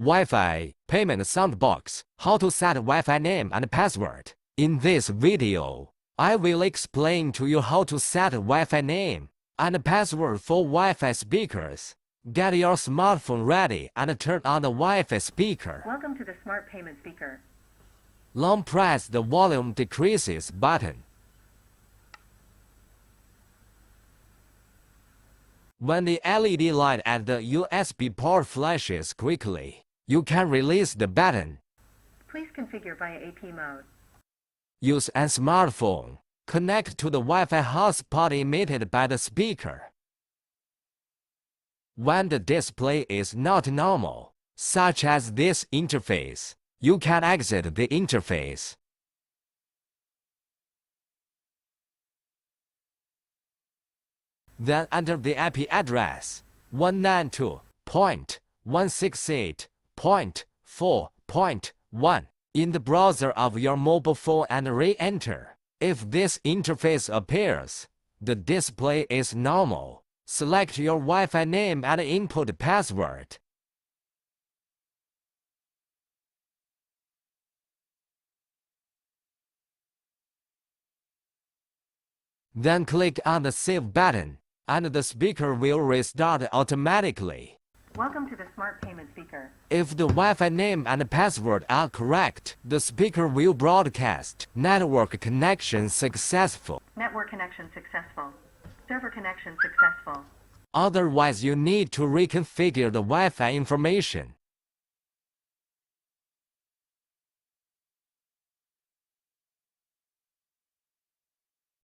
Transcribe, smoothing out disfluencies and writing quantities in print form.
Wi-Fi, payment soundbox, how to set Wi-Fi name and password. In this video, I will explain to you how to set Wi-Fi name and password for Wi-Fi speakers. Get your smartphone ready and turn on the Wi-Fi speaker. Welcome to the Smart Payment Speaker. Long press the volume decreases button. When the LED light at the USB port flashes quickly, you can release the button. Please configure via AP mode. Use a smartphone. Connect to the Wi-Fi hotspot emitted by the speaker. When the display is not normal, such as this interface, you can exit the interface. Then enter the IP address 192.168.4.1 in the browser of your mobile phone and re-enter. If this interface appears, the display is normal. Select your Wi-Fi name and input password. Then click on the Save button, and the speaker will restart automatically. Welcome to the Smart Payment Speaker. If the Wi-Fi name and password are correct, the speaker will broadcast "Network connection successful." Network connection successful. Server connection successful. Otherwise, you need to reconfigure the Wi-Fi information.